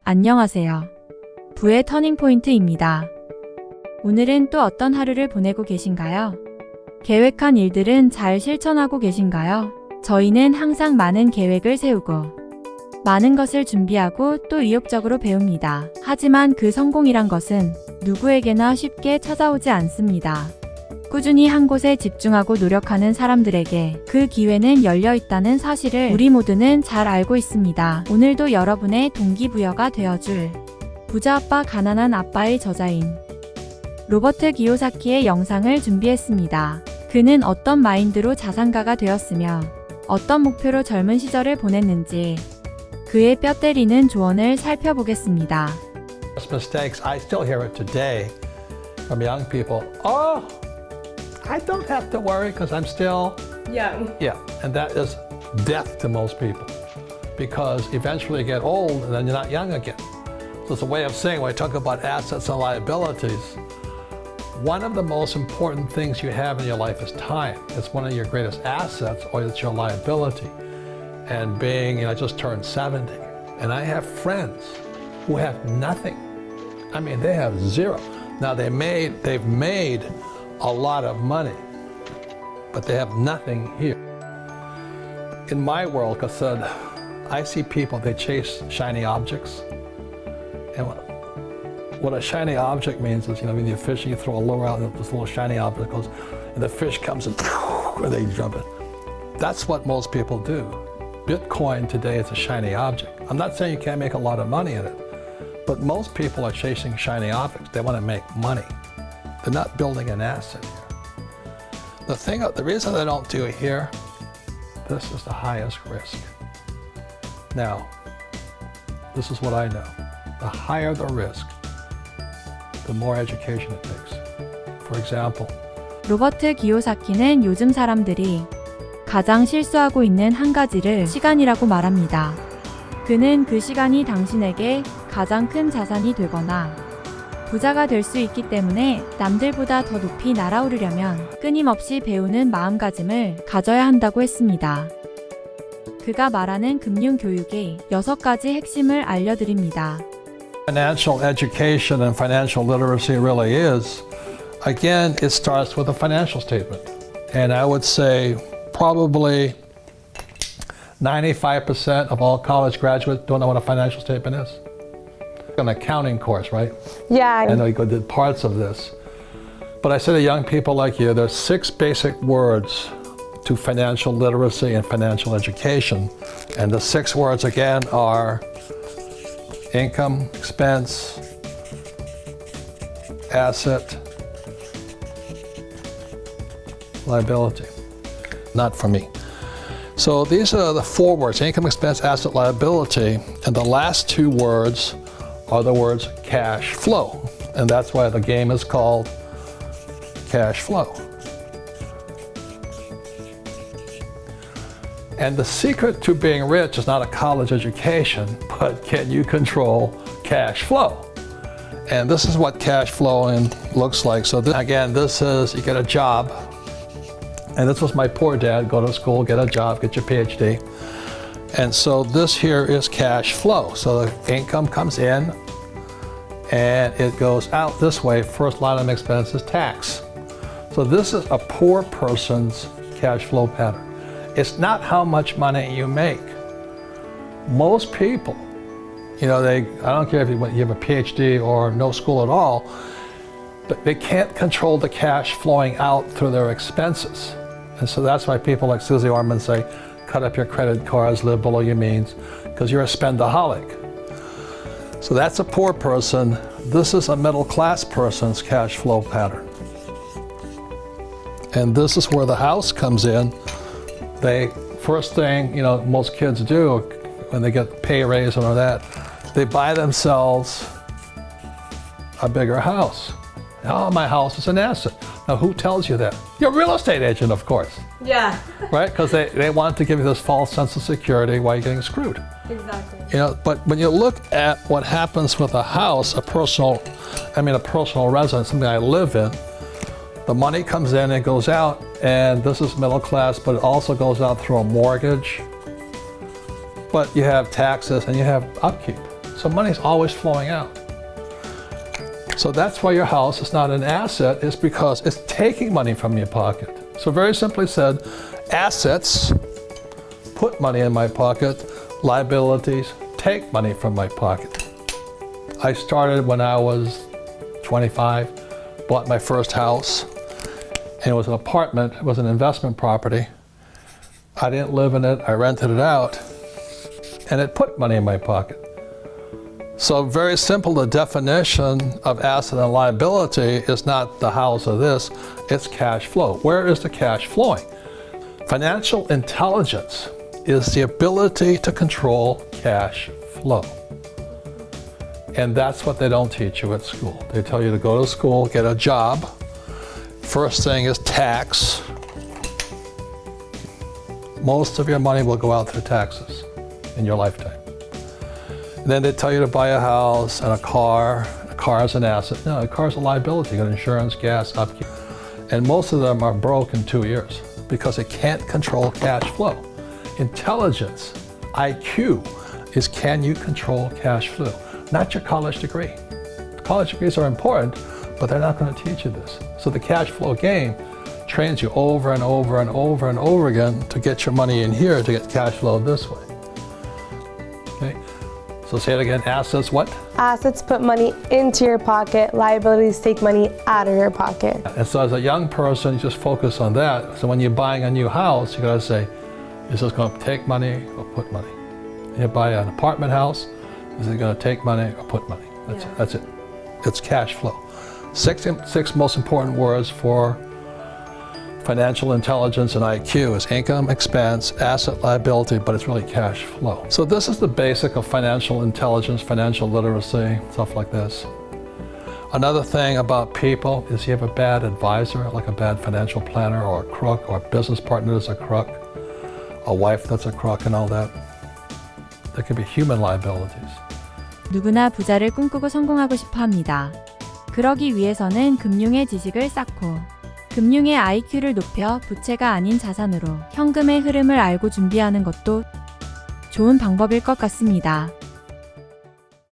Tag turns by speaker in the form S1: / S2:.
S1: 안녕하세요. 부의 터닝포인트입니다. 오늘은 또 어떤 하루를 보내고 계신가요? 계획한 일들은 잘 실천하고 계신가요? 저희는 항상 많은 계획을 세우고 많은 것을 준비하고 또 의욕적으로 배웁니다. 하지만 그 성공이란 것은 누구에게나 쉽게 찾아오지 않습니다. 꾸준히 한 곳에 집중하고 노력하는 사람들에게 그 기회는 열려 있다는 사실을 우리 모두는 잘 알고 있습니다. 오늘도 여러분의 동기부여가 되어줄 부자 아빠 가난한 아빠의 저자인 로버트기요사키의 영상을 준비했습니다. 그는 어떤 마인드로 자산가가 되었으며 어떤 목표로 젊은 시절을 보냈는지 그의 뼈 때리는 조언을 살펴보겠습니다.
S2: Mistakes, I still hear it today from young people. Oh, I don't have to worry because I'm still
S3: young.
S2: Yeah, and that is death to most people because eventually you get old and then you're not young again. So it's a way of saying when I talk about assets and liabilities, one of the most important things you have in your life is time. It's one of your greatest assets or it's your liability. And being, I just turned 70 and I have friends who have nothing. I mean, they have zero. Now they've made a lot of money, but they have nothing here. In my world, because I see people, they chase shiny objects. And what a shiny object means is, when you're fishing, you throw a lure out, and this little shiny object goes, and the fish comes and they jump it. That's what most people do. Bitcoin today is a shiny object. I'm not saying you can't make a lot of money in it, but most people are chasing shiny objects. They want to make money. They're not building an asset here. The reason they don't do it here, this is the highest risk. Now, this is what I know. The higher the risk, the more education it takes. For example,
S1: 로버트기요사키는 요즘 사람들이 가장 실수하고 있는 한 가지를 시간이라고 말합니다. 그는 그 시간이 당신에게 가장 큰 자산이 되거나 부자가 될 수 있기 때문에 남들보다 더 높이 날아오르려면 끊임없이 배우는 마음가짐을 가져야 한다고 했습니다. 그가 말하는 금융교육의 6가지 핵심을 알려드립니다.
S2: Financial education and financial literacy really is, again, it starts with a financial statement. And I would say probably 95% of all college graduates don't know what a financial statement is. An accounting course, right?
S3: Yeah.
S2: I know you did parts of this. But I say to young people like you, there's 6 basic words to financial literacy and financial education. And the 6 words again are income, expense, asset, liability. Not for me. So these are the 4 words, income, expense, asset, liability. And the last 2 words are the words cash flow. And that's why the game is called cash flow. And the secret to being rich is not a college education, but can you control cash flow? And this is what cash flowing looks like. So this is, you get a job. And this was my poor dad, go to school, get a job, get your PhD. And so this here is cash flow. So the income comes in and it goes out this way. First line of expense is tax. So this is a poor person's cash flow pattern. It's not how much money you make. Most people, I don't care if you have a PhD or no school at all, but they can't control the cash flowing out through their expenses. And so that's why people like Susie Orman say, cut up your credit cards, live below your means, because you're a spendaholic. So that's a poor person. This is a middle class person's cash flow pattern. And this is where the house comes in. First thing, most kids do when they get pay raise and all that, they buy themselves a bigger house. Oh, my house is an asset. Now, who tells you that? Your real estate agent, of course.
S3: Yeah.
S2: Right? Because they want to give you this false sense of security while you're getting screwed.
S3: Exactly.
S2: But when you look at what happens with a house, a personal residence, something I live in, the money comes in and goes out, and this is middle class, but it also goes out through a mortgage. But you have taxes and you have upkeep. So money's always flowing out. So that's why your house is not an asset, is because it's taking money from your pocket. So very simply said, assets put money in my pocket, liabilities take money from my pocket. I started when I was 25, bought my first house, and it was an apartment, it was an investment property. I didn't live in it, I rented it out, and it put money in my pocket. So very simple, the definition of asset and liability is not the house or this, it's cash flow. Where is the cash flowing? Financial intelligence is the ability to control cash flow. And that's what they don't teach you at school. They tell you to go to school, get a job. First thing is tax. Most of your money will go out through taxes in your lifetime. And then they tell you to buy a house and a car. A car is an asset. No, a car is a liability. You got insurance, gas, upkeep. And most of them are broke in 2 years because it can't control cash flow. Intelligence, IQ, is can you control cash flow? Not your college degree. College degrees are important, but they're not going to teach you this. So the cash flow game trains you over and over and over and over again to get your money in here to get cash flow this way. Okay? So say it again, assets what?
S3: Assets put money into your pocket, liabilities take money out of your pocket.
S2: And so as a young person, you just focus on that. So when you're buying a new house, you gotta say, is this gonna take money or put money? You buy an apartment house, is it gonna take money or put money? That's it. It's cash flow. Six most important words for financial intelligence and IQ is income, expense, asset, liability, but it's really cash flow. So this is the basic of financial intelligence, financial literacy, stuff like this. Another thing about people is you have a bad advisor, like a bad financial planner or a crook, or a business partner that's a crook, a wife that's a crook and all that. There can be human liabilities.
S1: 누구나 부자를 꿈꾸고 성공하고 싶어 합니다. 그러기 위해서는 금융의 지식을 쌓고 금융의 IQ를 높여 부채가 아닌 자산으로 현금의 흐름을 알고 준비하는 것도 좋은 방법일 것 같습니다.